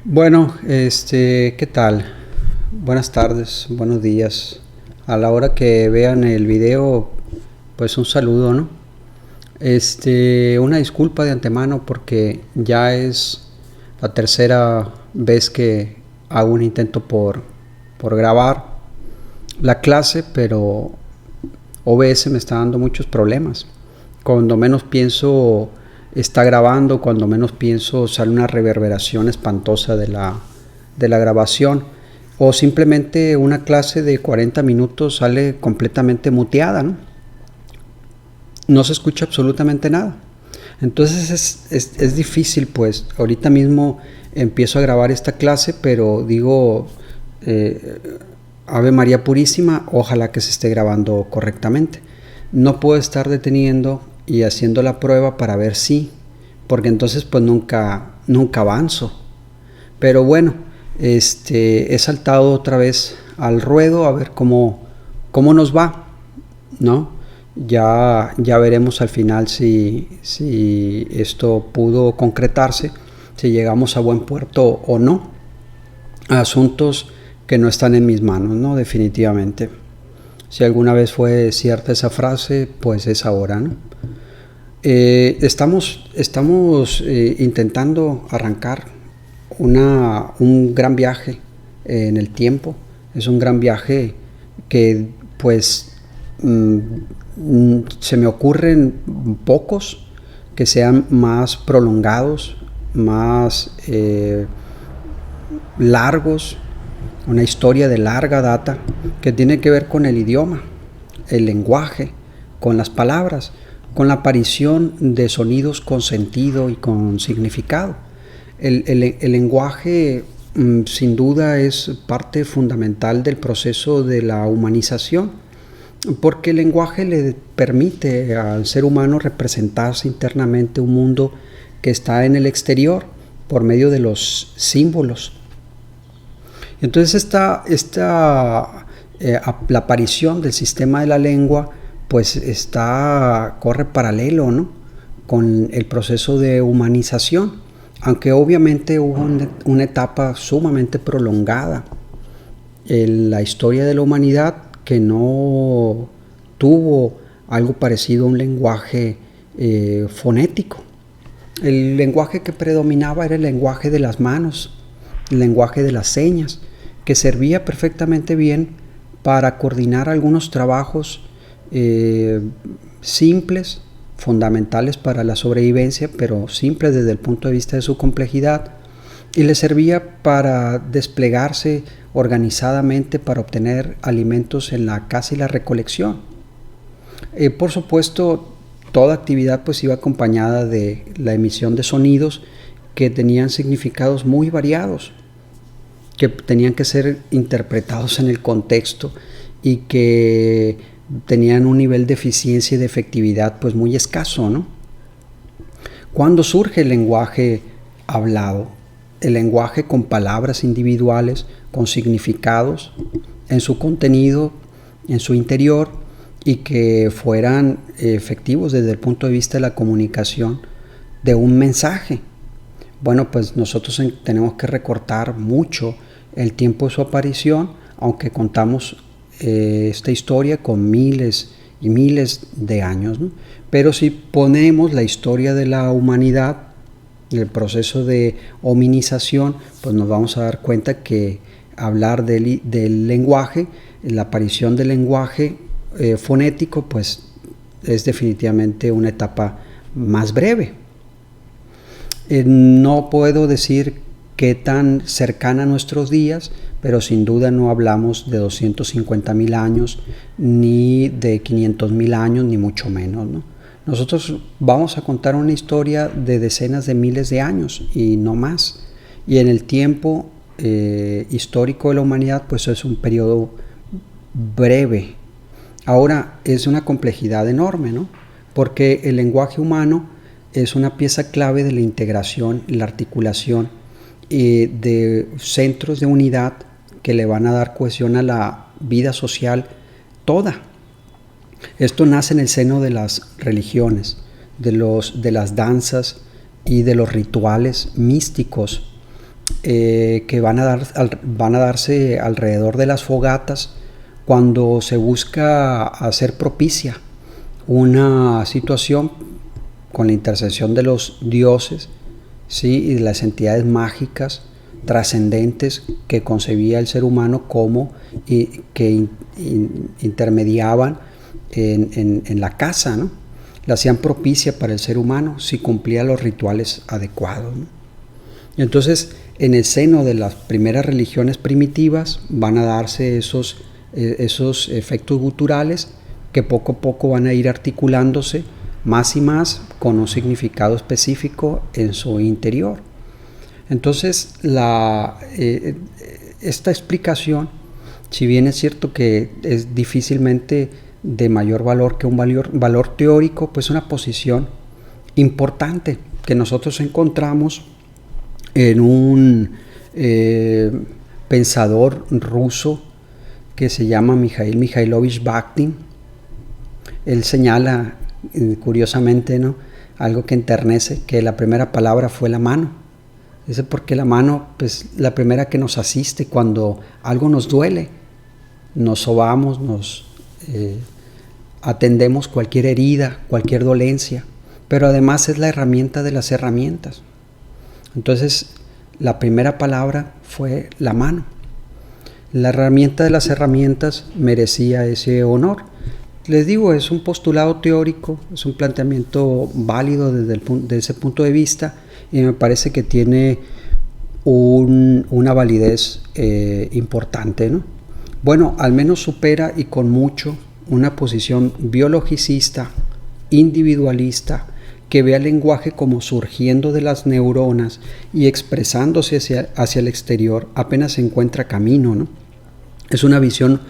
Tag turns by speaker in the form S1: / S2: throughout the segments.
S1: Bueno, ¿qué tal? Buenas tardes, buenos días. A la hora que vean el video, pues un saludo, ¿no? Una disculpa de antemano porque ya es la tercera vez que hago un intento por grabar la clase, pero OBS me está dando muchos problemas. Cuando menos pienso está grabando, cuando menos pienso sale una reverberación espantosa de la grabación, o simplemente una clase de 40 minutos sale completamente muteada, ¿no? No se escucha absolutamente nada. Entonces es difícil, pues ahorita mismo empiezo a grabar esta clase, pero digo, eh, Ave María Purísima, ojalá que se esté grabando correctamente. No puedo estar deteniendo y haciendo la prueba para ver si, porque entonces pues nunca avanzo. Pero bueno, he saltado otra vez al ruedo a ver cómo nos va, ¿no? Ya veremos al final si esto pudo concretarse, si llegamos a buen puerto o no. Asuntos que no están en mis manos, ¿no? Definitivamente. Si alguna vez fue cierta esa frase, pues es ahora, ¿no? Estamos intentando arrancar un gran viaje en el tiempo. Es un gran viaje que pues se me ocurren pocos que sean más prolongados, más largos, una historia de larga data que tiene que ver con el idioma, el lenguaje, con las palabras, con la aparición de sonidos con sentido y con significado. El lenguaje sin duda es parte fundamental del proceso de la humanización, porque el lenguaje le permite al ser humano representarse internamente un mundo que está en el exterior por medio de los símbolos. Entonces la aparición del sistema de la lengua pues corre paralelo, ¿no?, con el proceso de humanización, aunque obviamente hubo una etapa sumamente prolongada en la historia de la humanidad que no tuvo algo parecido a un lenguaje fonético. El lenguaje que predominaba era el lenguaje de las manos, el lenguaje de las señas, que servía perfectamente bien para coordinar algunos trabajos simples, fundamentales para la sobrevivencia, pero simples desde el punto de vista de su complejidad, y le servía para desplegarse organizadamente para obtener alimentos en la caza y la recolección. Por supuesto, toda actividad pues iba acompañada de la emisión de sonidos que tenían significados muy variados, que tenían que ser interpretados en el contexto y que tenían un nivel de eficiencia y de efectividad pues muy escaso, ¿no? ¿Cuándo surge el lenguaje hablado? El lenguaje con palabras individuales, con significados en su contenido, en su interior, y que fueran efectivos desde el punto de vista de la comunicación de un mensaje. Bueno, pues nosotros tenemos que recortar mucho el tiempo de su aparición, aunque contamos esta historia con miles y miles de años, ¿no? Pero si ponemos la historia de la humanidad, el proceso de hominización, pues nos vamos a dar cuenta que hablar del lenguaje, la aparición del lenguaje fonético, pues es definitivamente una etapa más breve. No puedo decir qué tan cercana a nuestros días, pero sin duda no hablamos de 250,000 años, ni de 500,000 años, ni mucho menos, ¿no? Nosotros vamos a contar una historia de decenas de miles de años y no más. Y en el tiempo histórico de la humanidad, pues es un periodo breve. Ahora es una complejidad enorme, ¿no? Porque el lenguaje humano es una pieza clave de la integración y la articulación de centros de unidad que le van a dar cohesión a la vida social toda. Esto nace en el seno de las religiones, de las danzas y de los rituales místicos que van a darse alrededor de las fogatas cuando se busca hacer propicia una situación con la intercesión de los dioses, ¿sí? Y de las entidades mágicas trascendentes que concebía el ser humano como que intermediaban en la casa, ¿no? La hacían propicia para el ser humano si cumplía los rituales adecuados, ¿no? Y entonces, en el seno de las primeras religiones primitivas van a darse esos efectos guturales que poco a poco van a ir articulándose más y más con un significado específico en su interior. Entonces, esta explicación, si bien es cierto que es difícilmente de mayor valor que un valor teórico, pues una posición importante que nosotros encontramos en un pensador ruso que se llama Mikhail Mikhailovich Bakhtin. Él señala, curiosamente, ¿no?, algo que enternece, que la primera palabra fue la mano. Dice, porque la mano, pues, la primera que nos asiste cuando algo nos duele, nos sobamos, nos atendemos cualquier herida, cualquier dolencia, pero además es la herramienta de las herramientas. Entonces, la primera palabra fue la mano. La herramienta de las herramientas merecía ese honor. Les digo, es un postulado teórico, es un planteamiento válido desde ese punto de vista, y me parece que tiene una validez importante, ¿no? Bueno, al menos supera y con mucho una posición biologicista, individualista, que ve al lenguaje como surgiendo de las neuronas y expresándose hacia el exterior, apenas se encuentra camino, ¿no? Es una visión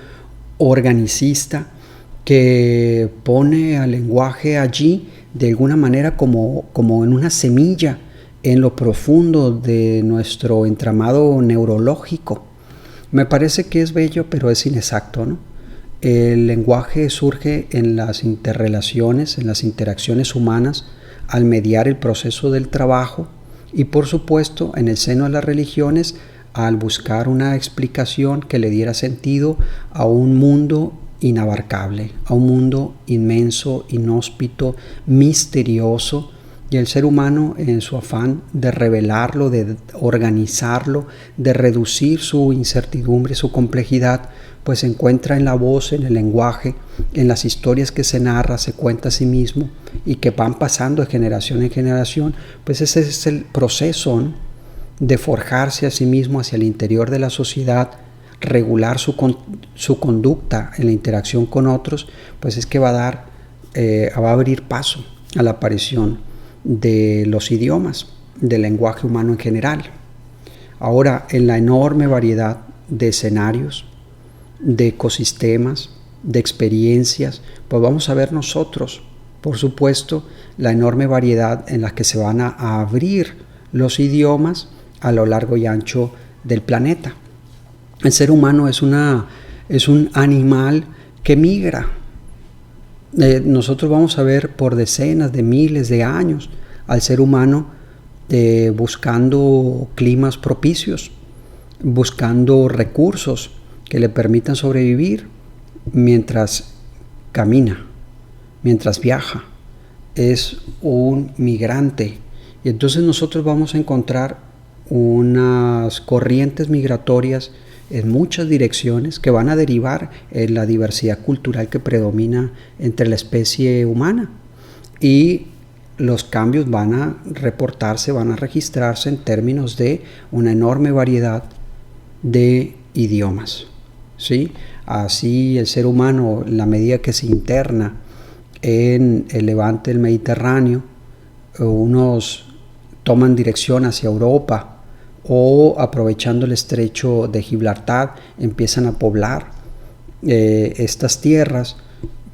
S1: organicista que pone al lenguaje allí de alguna manera como en una semilla en lo profundo de nuestro entramado neurológico. Me parece que es bello, pero es inexacto, ¿no? El lenguaje surge en las interrelaciones, en las interacciones humanas, al mediar el proceso del trabajo y, por supuesto, en el seno de las religiones, al buscar una explicación que le diera sentido a un mundo inabarcable, a un mundo inmenso, inhóspito, misterioso, y el ser humano, en su afán de revelarlo, de organizarlo, de reducir su incertidumbre, su complejidad, pues se encuentra en la voz, en el lenguaje, en las historias que se narra, se cuenta a sí mismo y que van pasando de generación en generación. Pues ese es el proceso, ¿no?, de forjarse a sí mismo hacia el interior de la sociedad, regular su conducta en la interacción con otros, pues es que va a abrir paso a la aparición de los idiomas, del lenguaje humano en general. Ahora, en la enorme variedad de escenarios, de ecosistemas, de experiencias, pues vamos a ver nosotros, por supuesto, la enorme variedad en la que se van a abrir los idiomas a lo largo y ancho del planeta. El ser humano es un animal que migra. Nosotros vamos a ver por decenas de miles de años al ser humano buscando climas propicios, buscando recursos que le permitan sobrevivir mientras camina, mientras viaja. Es un migrante. Y entonces nosotros vamos a encontrar unas corrientes migratorias en muchas direcciones que van a derivar en la diversidad cultural que predomina entre la especie humana, y los cambios van a reportarse, van a registrarse en términos de una enorme variedad de idiomas, ¿sí? Así el ser humano, en la medida que se interna en el levante del Mediterráneo, unos toman dirección hacia Europa, o aprovechando el estrecho de Gibraltar empiezan a poblar estas tierras,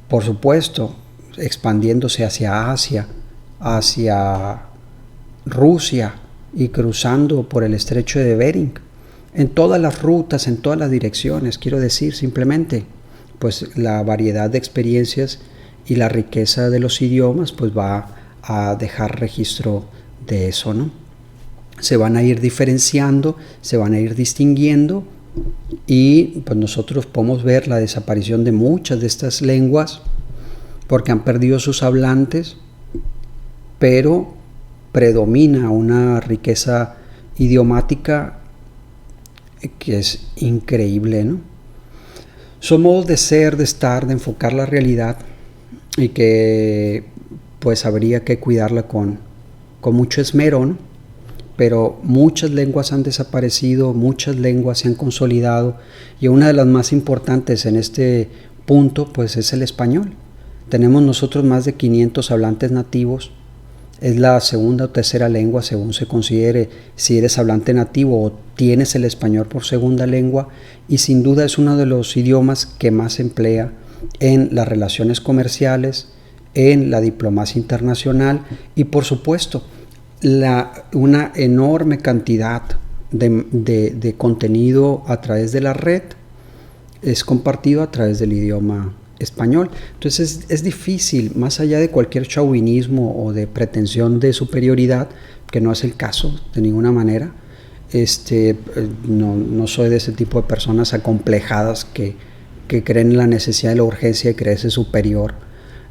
S1: por supuesto expandiéndose hacia Asia, hacia Rusia y cruzando por el estrecho de Bering, en todas las rutas, en todas las direcciones. Quiero decir, simplemente, pues la variedad de experiencias y la riqueza de los idiomas pues va a dejar registro de eso, ¿no? se van a ir diferenciando, se van a ir distinguiendo, y pues nosotros podemos ver la desaparición de muchas de estas lenguas porque han perdido sus hablantes, pero predomina una riqueza idiomática que es increíble, ¿no? Son modos de ser, de estar, de enfocar la realidad, y que pues habría que cuidarla con mucho esmero, ¿no? Pero muchas lenguas han desaparecido, muchas lenguas se han consolidado, y una de las más importantes en este punto pues es el español. Tenemos nosotros más de 500 hablantes nativos. Es la segunda o tercera lengua según se considere, si eres hablante nativo o tienes el español por segunda lengua, y sin duda es uno de los idiomas que más se emplea en las relaciones comerciales, en la diplomacia internacional, y por supuesto una enorme cantidad de contenido a través de la red es compartido a través del idioma español. Entonces es difícil, más allá de cualquier chauvinismo o de pretensión de superioridad, que no es el caso de ninguna manera. No soy de ese tipo de personas acomplejadas que creen en la necesidad y la urgencia de creerse superior.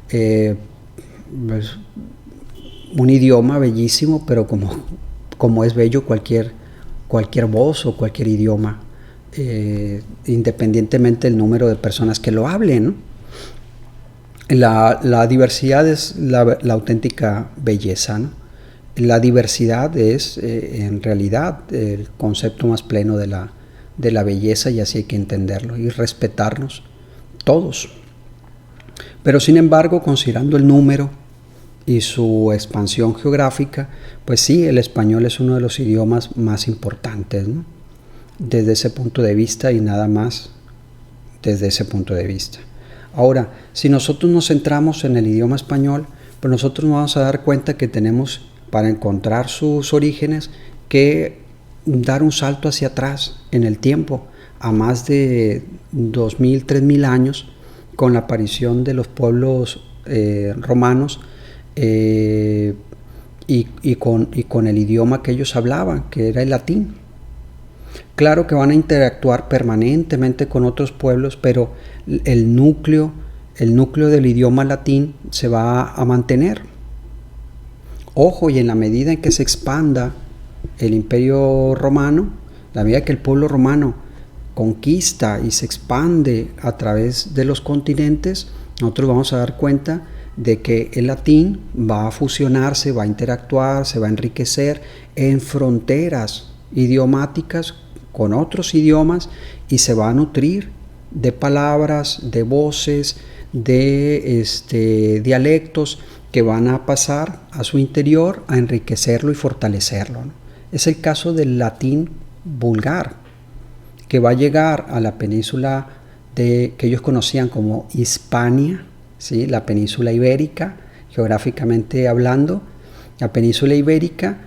S1: Pues, un idioma bellísimo, pero como es bello cualquier voz o cualquier idioma, independientemente del número de personas que lo hablen, ¿no? La diversidad es la auténtica belleza, ¿no? La diversidad es en realidad el concepto más pleno de la belleza, y así hay que entenderlo y respetarnos todos. Pero sin embargo, considerando el número y su expansión geográfica, pues sí, el español es uno de los idiomas más importantes, ¿no? Desde ese punto de vista, y nada más desde ese punto de vista. Ahora, si nosotros nos centramos en el idioma español, pues nosotros nos vamos a dar cuenta que tenemos, para encontrar sus orígenes, que dar un salto hacia atrás en el tiempo, a más de 2000, 3000 años, con la aparición de los pueblos romanos, y con el idioma que ellos hablaban, que era el latín. Claro que van a interactuar permanentemente con otros pueblos, pero el núcleo del idioma latín se va a mantener. Ojo, y en la medida en que se expanda el imperio romano, la medida que el pueblo romano conquista y se expande a través de los continentes, nosotros vamos a dar cuenta de que el latín va a fusionarse, va a interactuar, se va a enriquecer en fronteras idiomáticas con otros idiomas, y se va a nutrir de palabras, de voces, de dialectos que van a pasar a su interior a enriquecerlo y fortalecerlo, ¿no? Es el caso del latín vulgar, que va a llegar a la península que ellos conocían como Hispania, ¿sí? La península ibérica, geográficamente hablando. La península ibérica,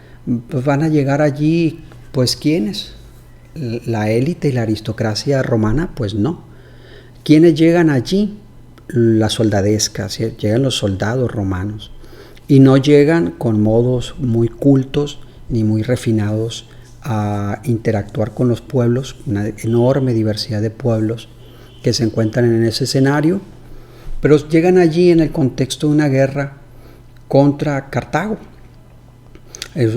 S1: pues van a llegar allí, pues ¿quiénes? La élite y la aristocracia romana, pues no. ¿Quiénes llegan allí? La soldadesca, ¿sí? Llegan los soldados romanos, y no llegan con modos muy cultos ni muy refinados a interactuar con los pueblos, una enorme diversidad de pueblos que se encuentran en ese escenario, pero llegan allí en el contexto de una guerra contra Cartago. Es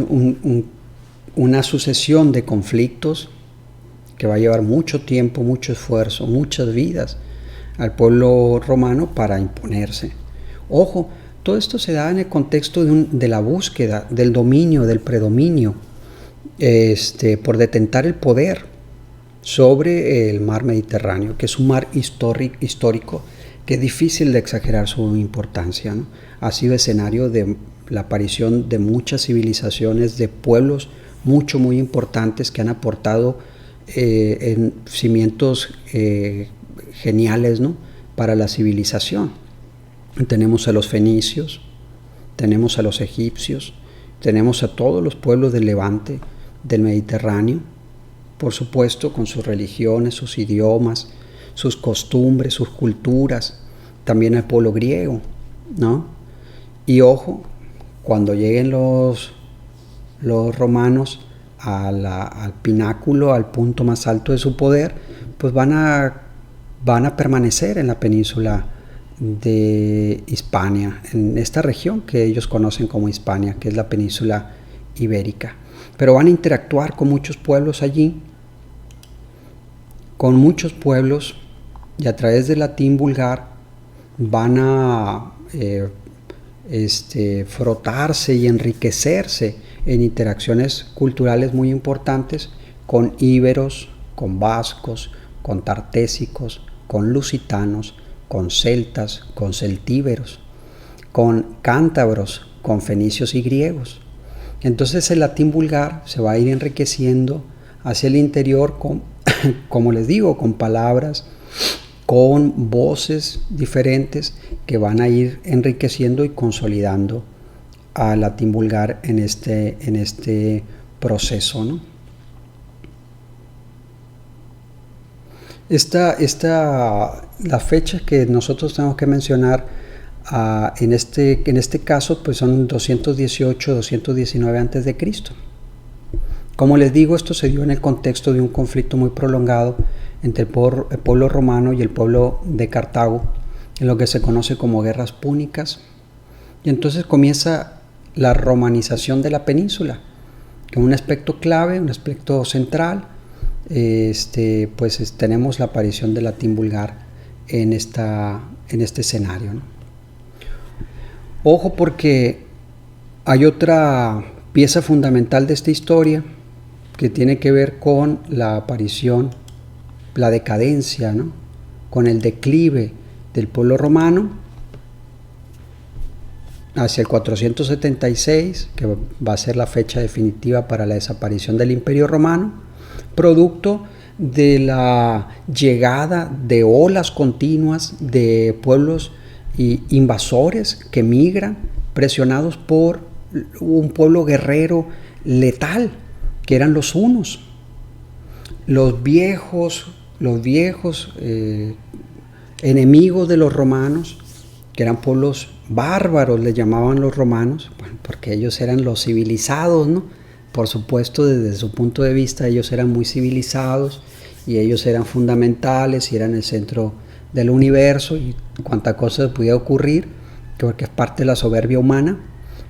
S1: una sucesión de conflictos que va a llevar mucho tiempo, mucho esfuerzo, muchas vidas al pueblo romano para imponerse. Ojo, todo esto se da en el contexto de la búsqueda, del dominio, del predominio, por detentar el poder sobre el mar Mediterráneo, que es un mar histórico que es difícil de exagerar su importancia, ¿no? Ha sido escenario de la aparición de muchas civilizaciones, de pueblos muy importantes que han aportado en cimientos geniales, ¿no? Para la civilización. Tenemos a los fenicios, tenemos a los egipcios, tenemos a todos los pueblos del Levante, del Mediterráneo, por supuesto con sus religiones, sus idiomas, sus costumbres, sus culturas, también al pueblo griego, ¿no? Y ojo, cuando lleguen los romanos al pináculo, al punto más alto de su poder, pues van a permanecer en la península de Hispania, en esta región que ellos conocen como Hispania, que es la península ibérica. Pero van a interactuar con muchos pueblos allí, y a través del latín vulgar van a frotarse y enriquecerse en interacciones culturales muy importantes con íberos, con vascos, con tartésicos, con lusitanos, con celtas, con celtíberos, con cántabros, con fenicios y griegos. Entonces el latín vulgar se va a ir enriqueciendo hacia el interior con, como les digo, con palabras, con voces diferentes que van a ir enriqueciendo y consolidando al latín vulgar en este proceso, ¿no? La fecha que nosotros tenemos que mencionar en este caso pues son 218-219 a.C. Como les digo, esto se dio en el contexto de un conflicto muy prolongado entre el pueblo romano y el pueblo de Cartago, en lo que se conoce como guerras púnicas. Y entonces comienza la romanización de la península, que es un aspecto clave, un aspecto central. Tenemos la aparición del latín vulgar en este escenario, ¿no? Ojo, porque hay otra pieza fundamental de esta historia que tiene que ver con la aparición, la decadencia, ¿no? Con el declive del pueblo romano hacia el 476, que va a ser la fecha definitiva para la desaparición del Imperio Romano, producto de la llegada de olas continuas de pueblos invasores que migran, presionados por un pueblo guerrero letal, que eran los hunos. Los viejos enemigos de los romanos, que eran pueblos bárbaros, le llamaban los romanos, bueno, porque ellos eran los civilizados, ¿no? Por supuesto, desde su punto de vista, ellos eran muy civilizados y ellos eran fundamentales y eran el centro del universo y cuánta cosa podía ocurrir, porque es parte de la soberbia humana,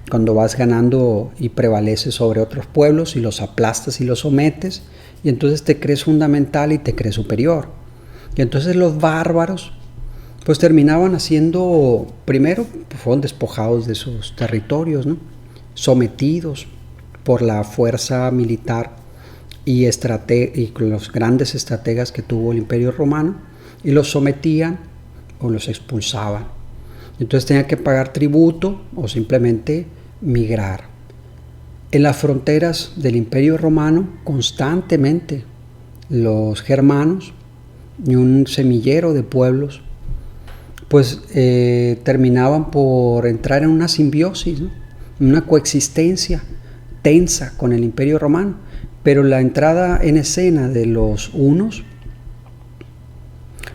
S1: cuando vas ganando y prevaleces sobre otros pueblos y los aplastas y los sometes, y entonces te crees fundamental y te crees superior. Y entonces los bárbaros pues terminaban haciendo, primero fueron despojados de sus territorios, ¿no? Sometidos por la fuerza militar y con los grandes estrategas que tuvo el Imperio Romano, y los sometían o los expulsaban. Entonces tenían que pagar tributo o simplemente migrar. En las fronteras del Imperio Romano constantemente los germanos y un semillero de pueblos pues terminaban por entrar en una simbiosis, ¿no? Una coexistencia tensa con el Imperio Romano, pero la entrada en escena de los hunos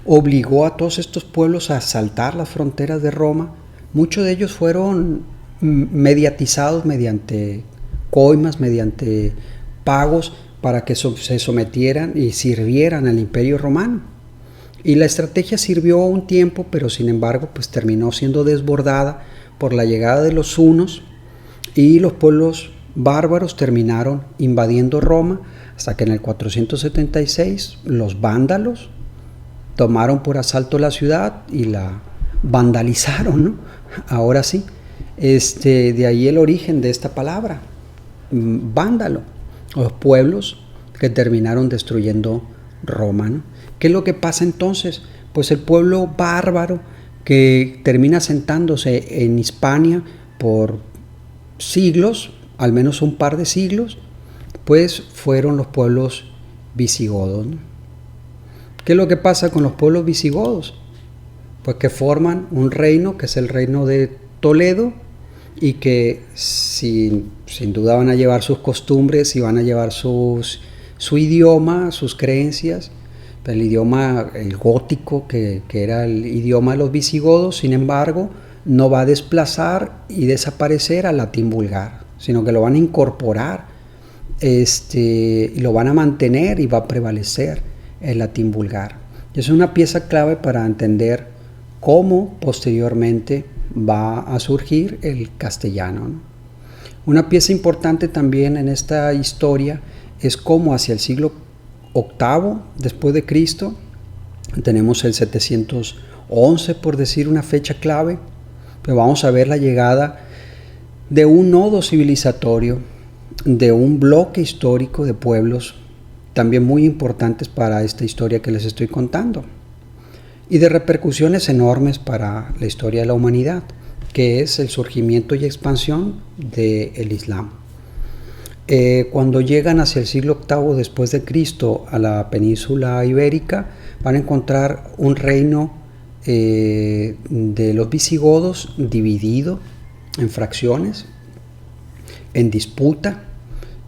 S1: obligó a todos estos pueblos a saltar las fronteras de Roma. Muchos de ellos fueron mediatizados mediante coimas, mediante pagos, para que se sometieran y sirvieran al Imperio Romano. Y la estrategia sirvió un tiempo, pero sin embargo pues terminó siendo desbordada por la llegada de los hunos, y los pueblos bárbaros terminaron invadiendo Roma, hasta que en el 476 los vándalos tomaron por asalto la ciudad y la vandalizaron, ¿no? Ahora sí, de ahí el origen de esta palabra, vándalo, los pueblos que terminaron destruyendo Roma, ¿no? ¿Qué es lo que pasa entonces? Pues el pueblo bárbaro que termina asentándose en Hispania por siglos, al menos un par de siglos, pues fueron los pueblos visigodos, ¿no? ¿Qué es lo que pasa con los pueblos visigodos? Pues que forman un reino que es el reino de Toledo, y que sin duda van a llevar sus costumbres y van a llevar su idioma, sus creencias, el idioma, el gótico, que era el idioma de los visigodos. Sin embargo, no va a desplazar y desaparecer al latín vulgar, sino que lo van a incorporar y lo van a mantener y va a prevalecer el latín vulgar. Es una pieza clave para entender cómo posteriormente va a surgir el castellano, ¿no? Una pieza importante también en esta historia es cómo hacia el siglo VIII después de Cristo, tenemos el 711 por decir una fecha clave, pero vamos a ver la llegada de un nodo civilizatorio, de un bloque histórico de pueblos también muy importantes para esta historia que les estoy contando, y de repercusiones enormes para la historia de la humanidad, que es el surgimiento y expansión del Islam. Cuando llegan hacia el siglo VIII después de Cristo a la península ibérica, van a encontrar un reino de los visigodos dividido en fracciones, en disputa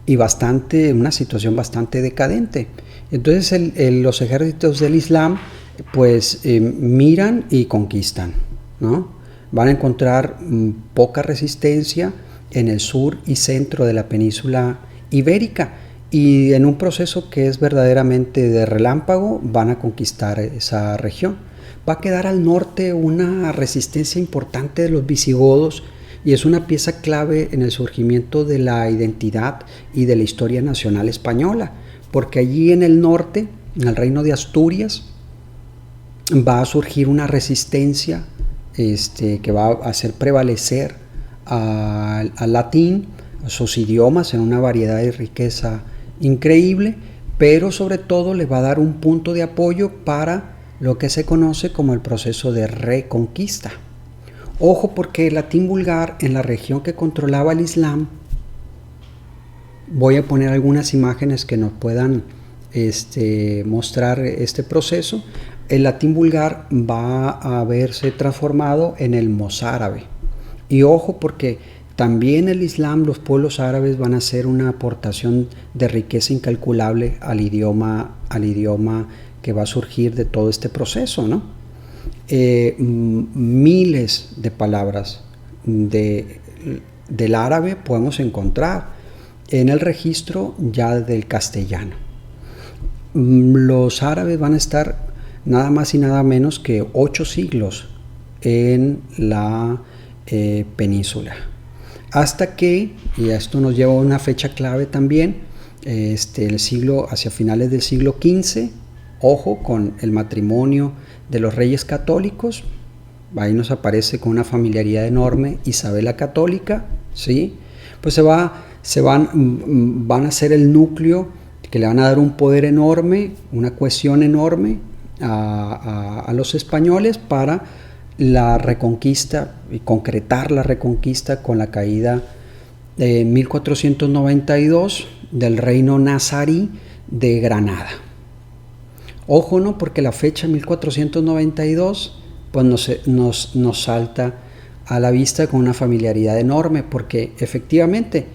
S1: y una situación bastante decadente. Entonces los ejércitos del Islam pues miran y conquistan, ¿no? Van a encontrar poca resistencia en el sur y centro de la península ibérica, y en un proceso que es verdaderamente de relámpago van a conquistar esa región. Va a quedar al norte una resistencia importante de los visigodos, y es una pieza clave en el surgimiento de la identidad y de la historia nacional española, porque allí en el norte, en el reino de Asturias, va a surgir una resistencia que va a hacer prevalecer al latín, a sus idiomas, en una variedad y riqueza increíble, pero sobre todo le va a dar un punto de apoyo para lo que se conoce como el proceso de reconquista. Ojo, porque el latín vulgar en la región que controlaba el Islam, voy a poner algunas imágenes que nos puedan mostrar este proceso. El latín vulgar va a verse transformado en el mozárabe. Y ojo, porque también el Islam, los pueblos árabes van a hacer una aportación de riqueza incalculable al idioma que va a surgir de todo este proceso, ¿no? Miles de palabras del árabe podemos encontrar en el registro ya del castellano. Los árabes van a estar nada más y nada menos que 8 siglos en la península, hasta que, y esto nos lleva a una fecha clave también, hacia finales del siglo XV, ojo con el matrimonio de los reyes católicos. Ahí nos aparece con una familiaridad enorme Isabel la Católica, ¿sí? Pues van a ser el núcleo que le van a dar un poder enorme, una cohesión enorme a los españoles para la reconquista y concretar la reconquista con la caída en 1492 del reino nazarí de Granada. Ojo, ¿no? Porque la fecha 1492 pues nos salta a la vista con una familiaridad enorme, porque efectivamente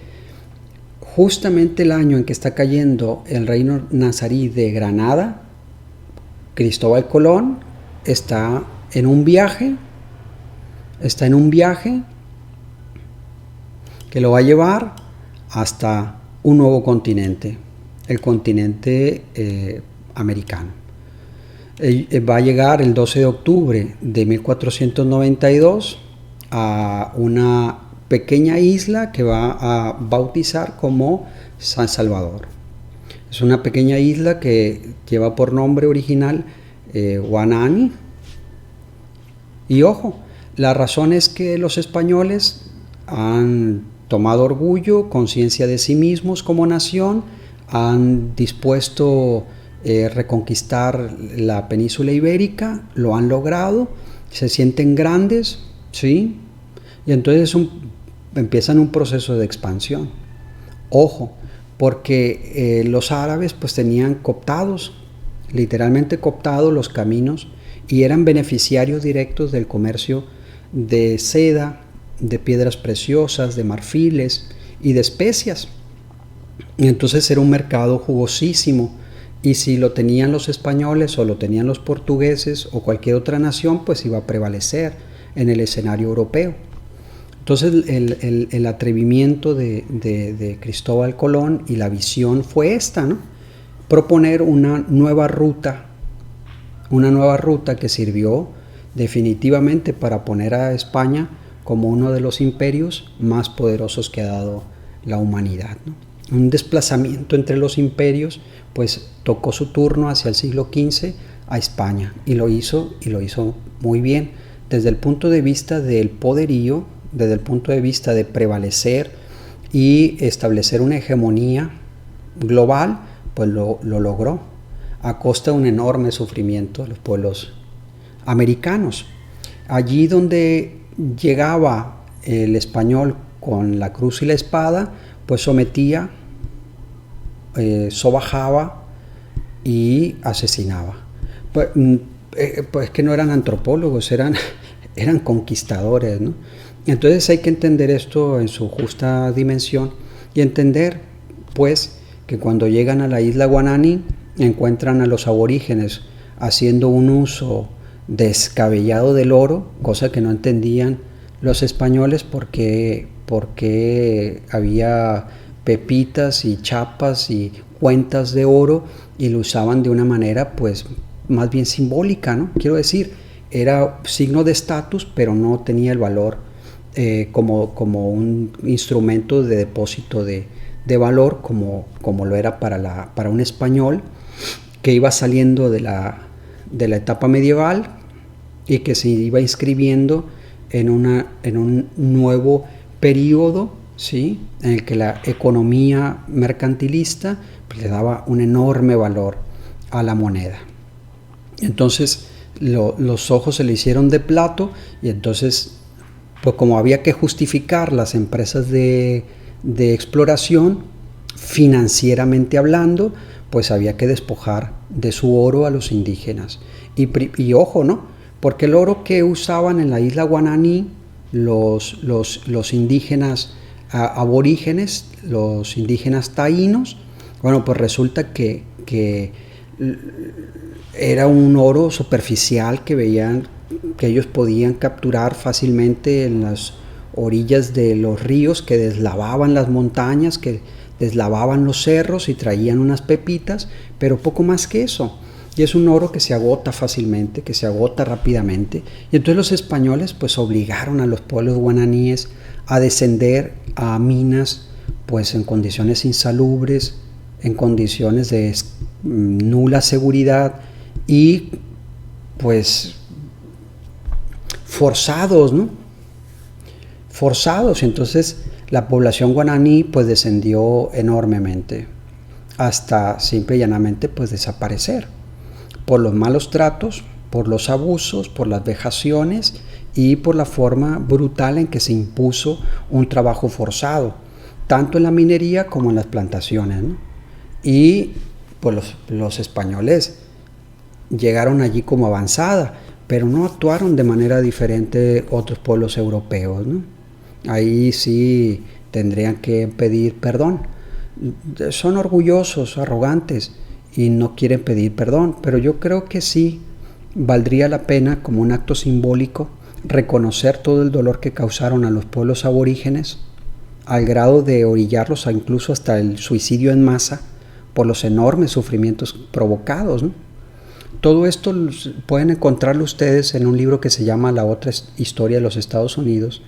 S1: justamente el año en que está cayendo el reino nazarí de Granada, Cristóbal Colón está en un viaje que lo va a llevar hasta un nuevo continente, el continente americano. Va a llegar el 12 de octubre de 1492 a una pequeña isla que va a bautizar como San Salvador. Es una pequeña isla que lleva por nombre original Guanani. Y ojo, la razón es que los españoles han tomado orgullo, conciencia de sí mismos como nación, han dispuesto reconquistar la península ibérica, lo han logrado, se sienten grandes, ¿sí? Y entonces empiezan un proceso de expansión. Ojo, porque los árabes pues tenían cooptados, literalmente cooptados los caminos, y eran beneficiarios directos del comercio de seda, de piedras preciosas, de marfiles y de especias. Y entonces era un mercado jugosísimo, y si lo tenían los españoles o lo tenían los portugueses o cualquier otra nación, pues iba a prevalecer en el escenario europeo. Entonces el atrevimiento de Cristóbal Colón y la visión fue esta, ¿no? Proponer una nueva ruta que sirvió definitivamente para poner a España como uno de los imperios más poderosos que ha dado la humanidad, ¿no? Un desplazamiento entre los imperios, pues tocó su turno hacia el siglo XV a España y lo hizo muy bien desde el punto de vista del poderío, desde el punto de vista de prevalecer y establecer una hegemonía global, pues lo logró a costa de un enorme sufrimiento de los pueblos americanos. Allí donde llegaba el español con la cruz y la espada, pues sometía, sobajaba y asesinaba. Pues que no eran antropólogos, eran conquistadores, ¿no? Entonces hay que entender esto en su justa dimensión y entender, pues, que cuando llegan a la isla Guananí encuentran a los aborígenes haciendo un uso descabellado del oro, cosa que no entendían los españoles porque había pepitas y chapas y cuentas de oro y lo usaban de una manera pues más bien simbólica, ¿no? Quiero decir, era signo de estatus, pero no tenía el valor como un instrumento de depósito de valor como lo era para un español que iba saliendo de la etapa medieval y que se iba inscribiendo en un nuevo periodo, ¿sí? En el que la economía mercantilista le daba un enorme valor a la moneda. Entonces los ojos se le hicieron de plato y entonces, pues como había que justificar las empresas de exploración financieramente hablando, pues había que despojar de su oro a los indígenas. Y ojo, ¿no? Porque el oro que usaban en la isla Guananí los indígenas aborígenes, los indígenas taínos, bueno, pues resulta que era un oro superficial que veían que ellos podían capturar fácilmente en las orillas de los ríos, que deslavaban las montañas, que deslavaban los cerros y traían unas pepitas, pero poco más que eso. Y es un oro que se agota fácilmente, que se agota rápidamente. Y entonces los españoles pues obligaron a los pueblos guananíes a descender a minas pues en condiciones insalubres, en condiciones de nula seguridad y pues forzados, ¿no? Forzados. Entonces la población guananí pues descendió enormemente hasta simple y llanamente pues desaparecer por los malos tratos, por los abusos, por las vejaciones y por la forma brutal en que se impuso un trabajo forzado, tanto en la minería como en las plantaciones, ¿no? Y pues los españoles llegaron allí como avanzada, pero no actuaron de manera diferente otros pueblos europeos, ¿no? Ahí sí tendrían que pedir perdón. Son orgullosos, arrogantes y no quieren pedir perdón, pero yo creo que sí valdría la pena como un acto simbólico reconocer todo el dolor que causaron a los pueblos aborígenes al grado de orillarlos a incluso hasta el suicidio en masa por los enormes sufrimientos provocados, ¿no? Todo esto pueden encontrarlo ustedes en un libro que se llama La otra historia de los Estados Unidos,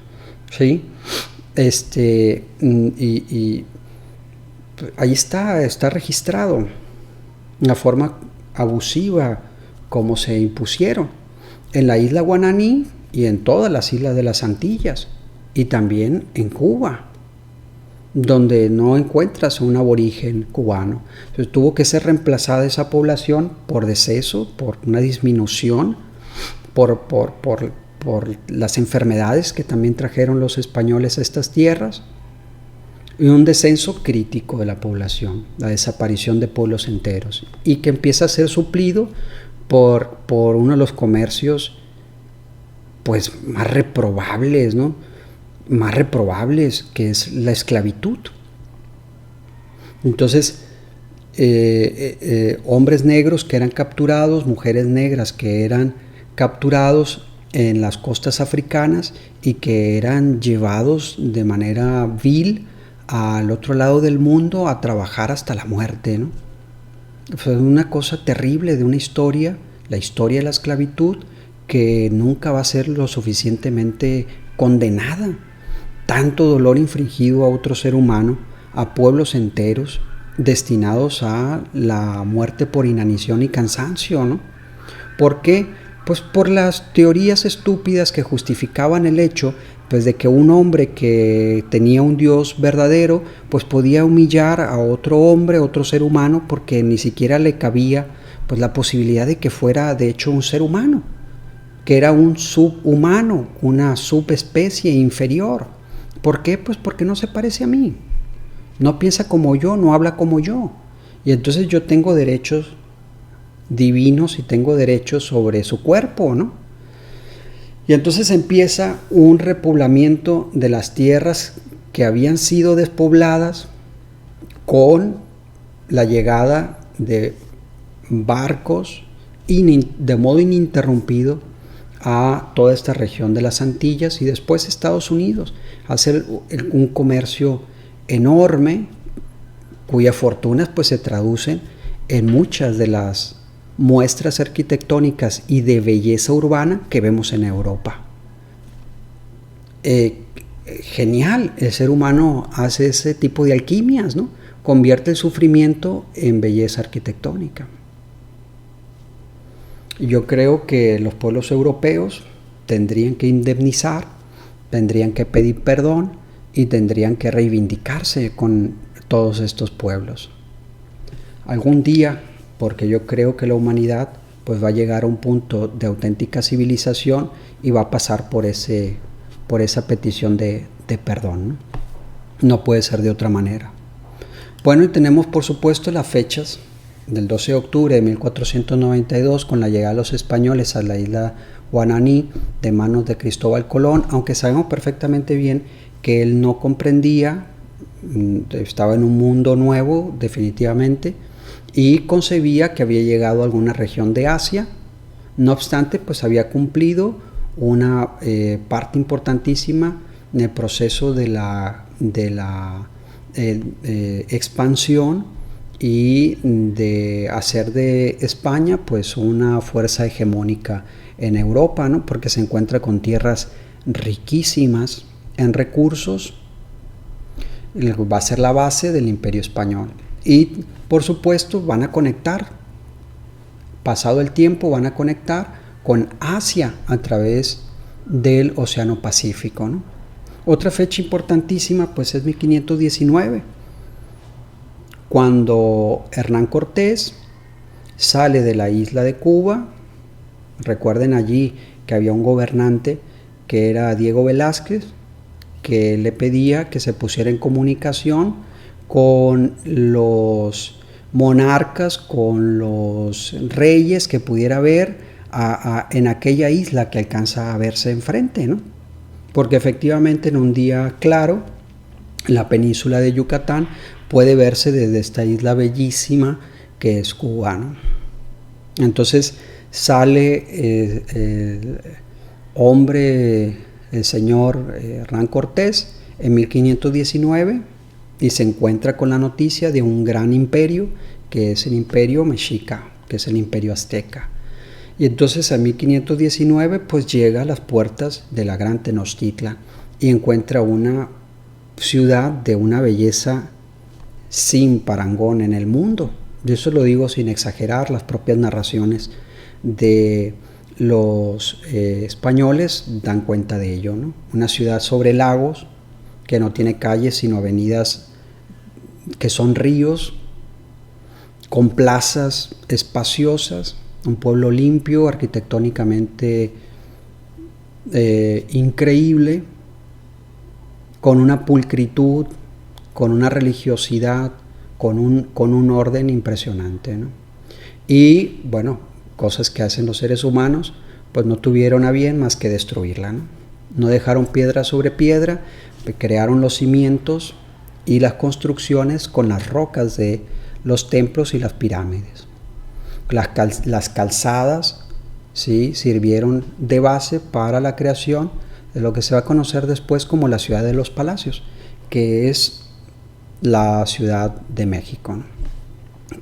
S1: ¿sí? Y ahí está registrado la forma abusiva como se impusieron en la isla Guananí y en todas las islas de las Antillas y también en Cuba, donde no encuentras un aborigen cubano. Entonces tuvo que ser reemplazada esa población por deceso, por una disminución, por las enfermedades que también trajeron los españoles a estas tierras y un descenso crítico de la población, la desaparición de pueblos enteros y que empieza a ser suplido por uno de los comercios pues más reprobables, ¿no? Más reprobables, que es la esclavitud. Entonces hombres negros que eran capturados, mujeres negras que eran capturados en las costas africanas y que eran llevados de manera vil al otro lado del mundo a trabajar hasta la muerte, ¿no? Fue una cosa terrible de una historia, la historia de la esclavitud, que nunca va a ser lo suficientemente condenada. Tanto dolor infligido a otro ser humano, a pueblos enteros, destinados a la muerte por inanición y cansancio, ¿no? ¿Por qué? Pues por las teorías estúpidas que justificaban el hecho pues de que un hombre que tenía un Dios verdadero pues podía humillar a otro hombre, otro ser humano, porque ni siquiera le cabía pues la posibilidad de que fuera de hecho un ser humano, que era un subhumano, una subespecie inferior. ¿Por qué? Pues porque no se parece a mí, no piensa como yo, no habla como yo, y entonces yo tengo derechos divinos y tengo derechos sobre su cuerpo, ¿no? Y entonces empieza un repoblamiento de las tierras que habían sido despobladas con la llegada de barcos de modo ininterrumpido a toda esta región de las Antillas y después Estados Unidos, hacer un comercio enorme cuyas fortunas pues se traducen en muchas de las muestras arquitectónicas y de belleza urbana que vemos en Europa. Genial, el ser humano hace ese tipo de alquimias, ¿no? Convierte el sufrimiento en belleza arquitectónica. Yo creo que los pueblos europeos tendrían que indemnizar, tendrían que pedir perdón y tendrían que reivindicarse con todos estos pueblos. Algún día, porque yo creo que la humanidad pues va a llegar a un punto de auténtica civilización y va a pasar por esa petición de perdón, ¿no? No puede ser de otra manera. Bueno, y tenemos por supuesto las fechas del 12 de octubre de 1492 con la llegada de los españoles a la isla Guananí de manos de Cristóbal Colón, aunque sabemos perfectamente bien que él no comprendía, estaba en un mundo nuevo definitivamente, y concebía que había llegado a alguna región de Asia. No obstante, pues había cumplido una parte importantísima en el proceso de la expansión y de hacer de España pues una fuerza hegemónica en Europa, ¿no? Porque se encuentra con tierras riquísimas en recursos, va a ser la base del Imperio Español. Y por supuesto van a conectar, pasado el tiempo van a conectar con Asia a través del Océano Pacífico, ¿no? Otra fecha importantísima pues es 1519, cuando Hernán Cortés sale de la isla de Cuba. Recuerden allí que había un gobernante que era Diego Velázquez, que le pedía que se pusiera en comunicación con los monarcas, con los reyes que pudiera ver en aquella isla que alcanza a verse enfrente, ¿no? Porque efectivamente en un día claro, la península de Yucatán puede verse desde esta isla bellísima que es Cuba, ¿no? Entonces sale el hombre, el señor Hernán Cortés en 1519 y se encuentra con la noticia de un gran imperio que es el imperio mexica, que es el imperio azteca. Y entonces en 1519 pues llega a las puertas de la gran Tenochtitlan y encuentra una ciudad de una belleza sin parangón en el mundo. Yo eso lo digo sin exagerar, las propias narraciones de los españoles dan cuenta de ello, ¿no? Una ciudad sobre lagos que no tiene calles sino avenidas que son ríos, con plazas espaciosas, un pueblo limpio, arquitectónicamente increíble, con una pulcritud, con una religiosidad, con un orden impresionante, ¿no? Y bueno, cosas que hacen los seres humanos, pues no tuvieron a bien más que destruirla, ¿no? No dejaron piedra sobre piedra, crearon los cimientos y las construcciones con las rocas de los templos y las pirámides. Las calzadas ¿sí? Sirvieron de base para la creación de lo que se va a conocer después como la ciudad de los palacios, que es la Ciudad de México, ¿no?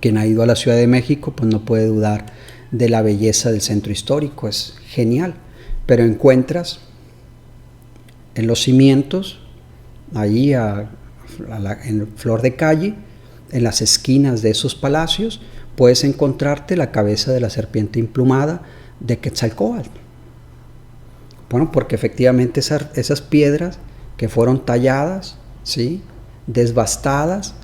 S1: Quien ha ido a la Ciudad de México pues no puede dudar de la belleza del centro histórico, es genial, pero encuentras en los cimientos, allí en flor de calle, en las esquinas de esos palacios, puedes encontrarte la cabeza de la serpiente emplumada de Quetzalcóatl. Bueno, porque efectivamente esas piedras que fueron talladas, ¿sí?, desbastadas,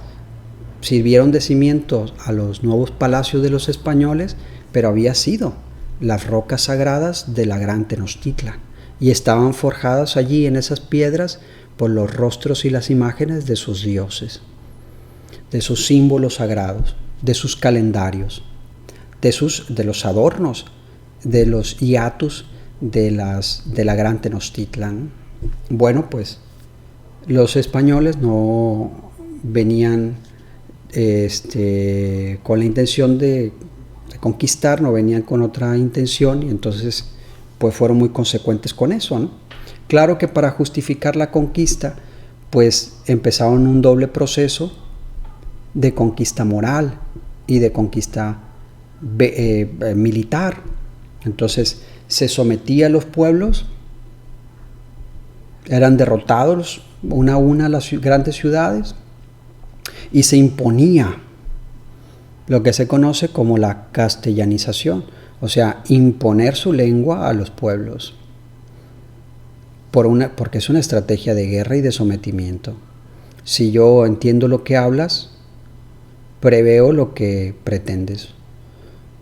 S1: sirvieron de cimientos a los nuevos palacios de los españoles, pero había sido las rocas sagradas de la Gran Tenochtitlan, y estaban forjadas allí en esas piedras por los rostros y las imágenes de sus dioses, de sus símbolos sagrados, de sus calendarios, de los adornos, de los hiatus de la Gran Tenochtitlan. Bueno, pues los españoles no venían con la intención de conquistar, no venían con otra intención, y entonces pues fueron muy consecuentes con eso, ¿no? Claro que para justificar la conquista pues empezaron un doble proceso de conquista moral y de conquista militar. Entonces se sometía a los pueblos, eran derrotados una a una las grandes ciudades, y se imponía lo que se conoce como la castellanización, o sea, imponer su lengua a los pueblos, porque es una estrategia de guerra y de sometimiento. Si yo entiendo lo que hablas, preveo lo que pretendes.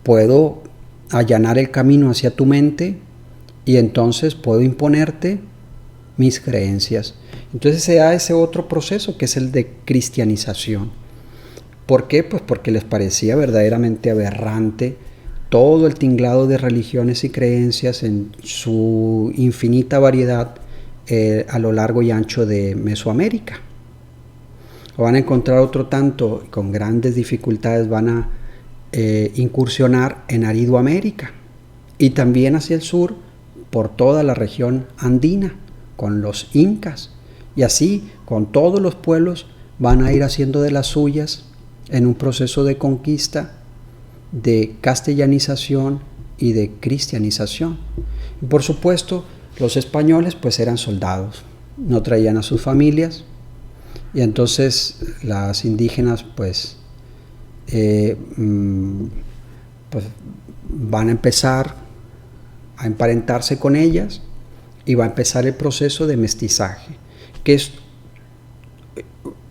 S1: Puedo allanar el camino hacia tu mente y entonces puedo imponerte mis creencias. Entonces se da ese otro proceso que es el de cristianización. ¿Por qué? Pues porque les parecía verdaderamente aberrante todo el tinglado de religiones y creencias en su infinita variedad a lo largo y ancho de Mesoamérica. Van a encontrar otro tanto, con grandes dificultades van a incursionar en Aridoamérica y también hacia el sur por toda la región andina con los incas, y así con todos los pueblos van a ir haciendo de las suyas en un proceso de conquista, de castellanización y de cristianización. Y por supuesto los españoles pues eran soldados, no traían a sus familias, y entonces las indígenas pues van a empezar a emparentarse con ellas, y va a empezar el proceso de mestizaje, que es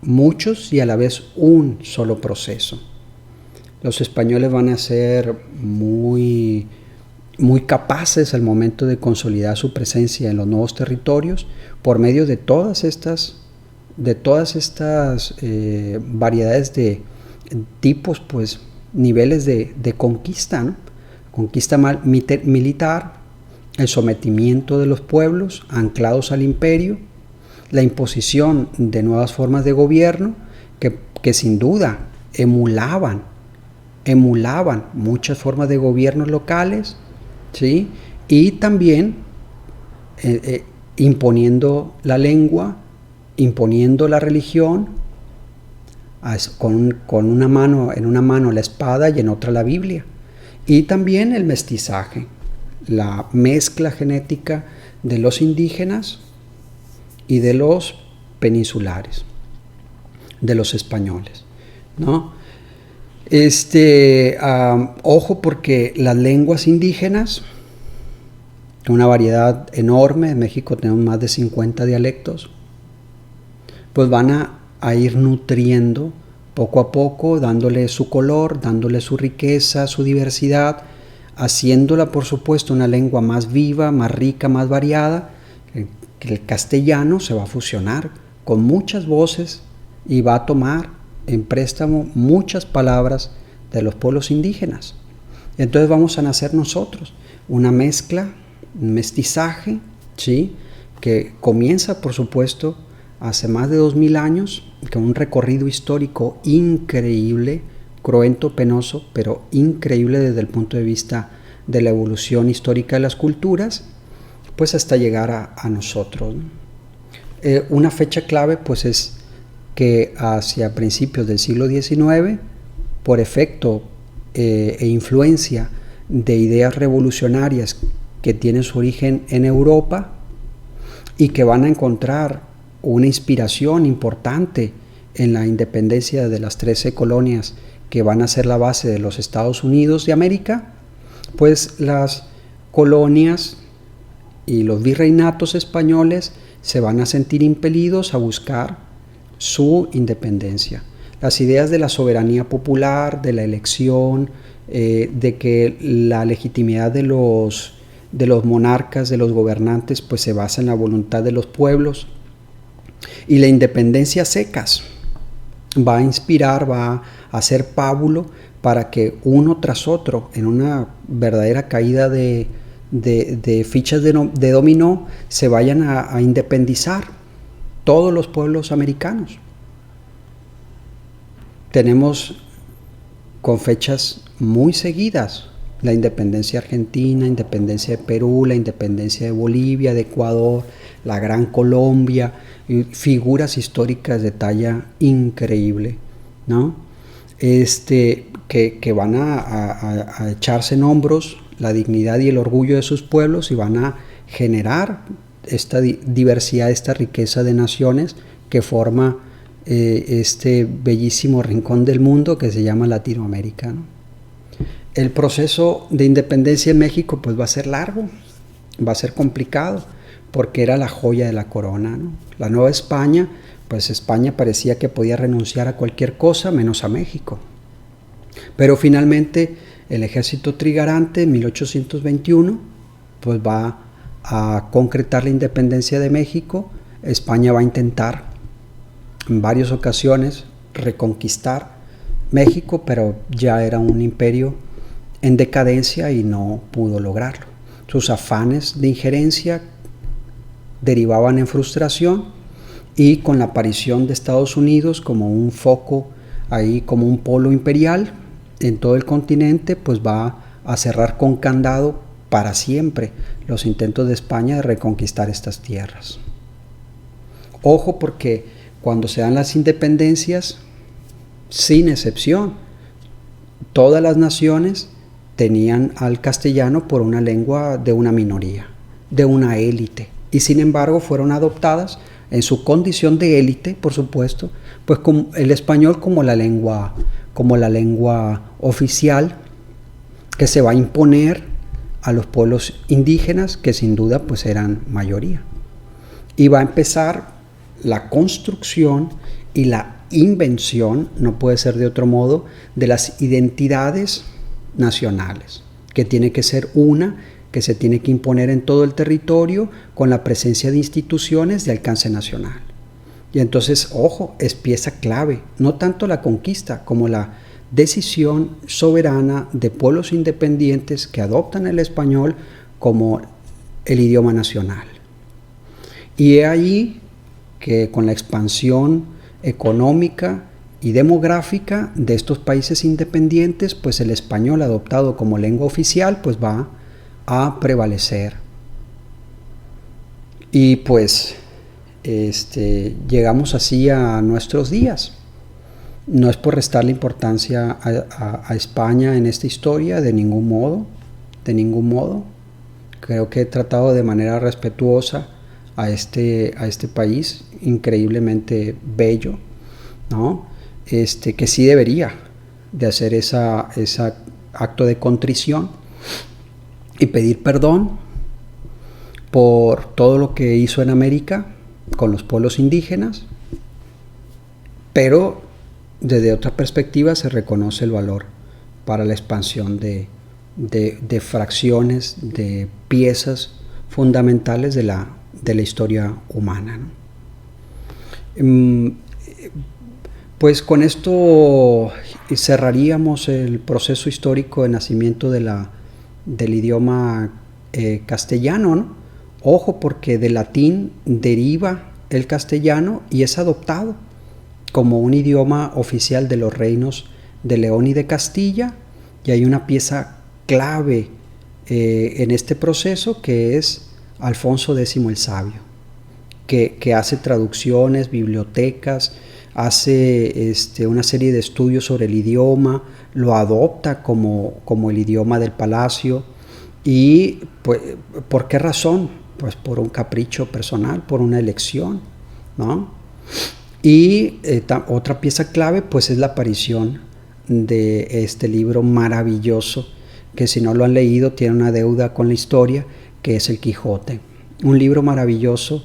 S1: muchos y a la vez un solo proceso. Los españoles van a ser muy capaces al momento de consolidar su presencia en los nuevos territorios por medio de todas estas variedades de tipos, pues niveles de conquista, ¿no? Conquista militar, el sometimiento de los pueblos anclados al imperio, la imposición de nuevas formas de gobierno que sin duda emulaban muchas formas de gobiernos locales, ¿sí? Y también imponiendo la lengua, imponiendo la religión, con en una mano la espada y en otra la Biblia. Y también el mestizaje, la mezcla genética de los indígenas y de los peninsulares, de los españoles, ¿no? Ojo, porque las lenguas indígenas, una variedad enorme, en México tenemos más de 50 dialectos, pues van a ir nutriendo poco a poco, dándole su color, dándole su riqueza, su diversidad, haciéndola por supuesto una lengua más viva, más rica, más variada. Que el castellano se va a fusionar con muchas voces y va a tomar en préstamo muchas palabras de los pueblos indígenas. Entonces vamos a nacer nosotros una mezcla, un mestizaje, ¿sí?, que comienza por supuesto hace más de 2000 años, con un recorrido histórico increíble, cruento, penoso, pero increíble desde el punto de vista de la evolución histórica de las culturas, pues hasta llegar a nosotros, ¿no? Una fecha clave pues es que hacia principios del siglo XIX, por efecto e influencia de ideas revolucionarias que tienen su origen en Europa y que van a encontrar una inspiración importante en la independencia de las 13 colonias que van a ser la base de los Estados Unidos de América, pues las colonias y los virreinatos españoles se van a sentir impelidos a buscar su independencia. Las ideas de la soberanía popular, de la elección, de que la legitimidad de los monarcas, de los gobernantes, pues se basa en la voluntad de los pueblos, y la independencia secas va a inspirar, va a hacer pábulo para que uno tras otro, en una verdadera caída de fichas de dominó, se vayan a independizar todos los pueblos americanos. Tenemos con fechas muy seguidas la independencia argentina, independencia de Perú, la independencia de Bolivia, de Ecuador, la Gran Colombia, figuras históricas de talla increíble, ¿no? Que van a echarse en hombros la dignidad y el orgullo de sus pueblos y van a generar esta diversidad, esta riqueza de naciones que forma este bellísimo rincón del mundo que se llama Latinoamérica, ¿no? El proceso de independencia en México pues va a ser largo, va a ser complicado, porque era la joya de la corona, ¿no? La Nueva España, pues España parecía que podía renunciar a cualquier cosa menos a México. Pero finalmente el ejército trigarante en 1821 pues va a concretar la independencia de México. España va a intentar en varias ocasiones reconquistar México, pero ya era un imperio en decadencia y no pudo lograrlo. Sus afanes de injerencia derivaban en frustración, y con la aparición de Estados Unidos como un foco ahí, como un polo imperial en todo el continente, pues va a cerrar con candado para siempre los intentos de España de reconquistar estas tierras. Ojo, porque cuando se dan las independencias, sin excepción, todas las naciones tenían al castellano por una lengua de una minoría, de una élite, y sin embargo fueron adoptadas en su condición de élite, por supuesto, pues como el español como la lengua oficial que se va a imponer a los pueblos indígenas, que sin duda pues eran mayoría. Y va a empezar la construcción y la invención, no puede ser de otro modo, de las identidades nacionales, que tiene que ser una que se tiene que imponer en todo el territorio con la presencia de instituciones de alcance nacional. Y entonces, ojo, es pieza clave, no tanto la conquista como la decisión soberana de pueblos independientes que adoptan el español como el idioma nacional. Y es ahí que con la expansión económica y demográfica de estos países independientes, pues el español adoptado como lengua oficial pues va a prevalecer. Y pues llegamos así a nuestros días. No es por restarle importancia a España en esta historia, de ningún modo, de ningún modo. Creo que he tratado de manera respetuosa a este país increíblemente bello, ¿no? Que sí debería de hacer ese acto de contrición y pedir perdón por todo lo que hizo en América con los pueblos indígenas, pero desde otra perspectiva se reconoce el valor para la expansión de fracciones, de piezas fundamentales de la historia humana, ¿no? Pues con esto cerraríamos el proceso histórico de nacimiento del idioma castellano, ¿no? Ojo, porque del latín deriva el castellano y es adoptado como un idioma oficial de los reinos de León y de Castilla, y hay una pieza clave en este proceso, que es Alfonso X el Sabio, que hace traducciones, bibliotecas, hace una serie de estudios sobre el idioma, lo adopta como el idioma del palacio. Y pues, ¿por qué razón? Pues por un capricho personal, por una elección, ¿no? Y otra pieza clave pues es la aparición de este libro maravilloso, que si no lo han leído tiene una deuda con la historia, que es El Quijote. Un libro maravilloso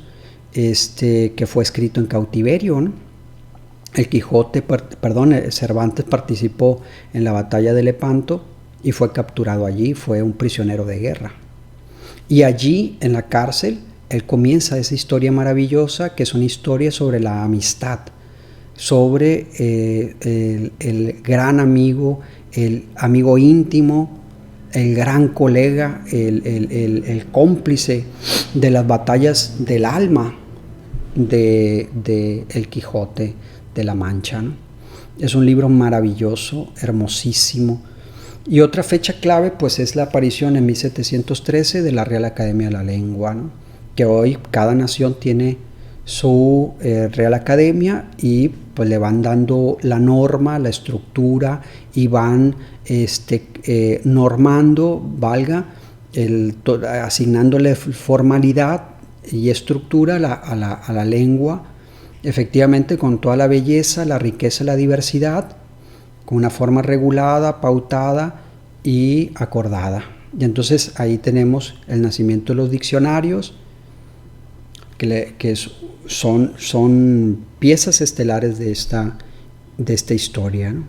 S1: que fue escrito en cautiverio, ¿no? El Quijote, Cervantes participó en la batalla de Lepanto y fue capturado allí, fue un prisionero de guerra. Y allí, en la cárcel, él comienza esa historia maravillosa, que es una historia sobre la amistad, sobre el gran amigo, el amigo íntimo, el gran colega, el cómplice de las batallas del alma de El Quijote de la Mancha, ¿no? Es un libro maravilloso, hermosísimo. Y otra fecha clave pues es la aparición en 1713 de la Real Academia de la Lengua, ¿no? Que hoy cada nación tiene su Real Academia y pues le van dando la norma, la estructura y van normando, asignándole formalidad y estructura a la lengua, efectivamente con toda la belleza, la riqueza y la diversidad, con una forma regulada, pautada y acordada. Y entonces ahí tenemos el nacimiento de los diccionarios, que son piezas estelares de esta historia, ¿no?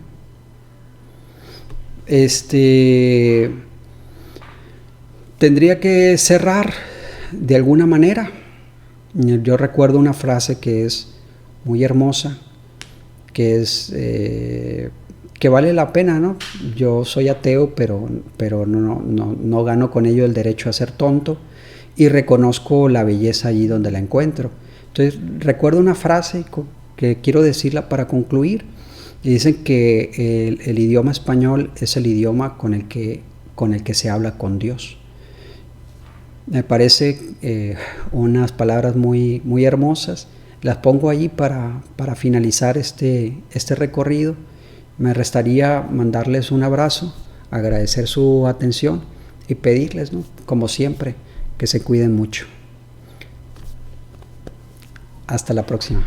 S1: Tendría que cerrar de alguna manera. Yo recuerdo una frase que es muy hermosa, que es que vale la pena, ¿no? Yo soy ateo, pero no gano con ello el derecho a ser tonto, y reconozco la belleza allí donde la encuentro. Entonces recuerdo una frase que quiero decirla para concluir, y dicen que el idioma español es el idioma con el que se habla con Dios. Me parece unas palabras muy, muy hermosas. Las pongo allí para finalizar este recorrido. Me restaría mandarles un abrazo, agradecer su atención y pedirles, ¿no?, como siempre, que se cuiden mucho. Hasta la próxima.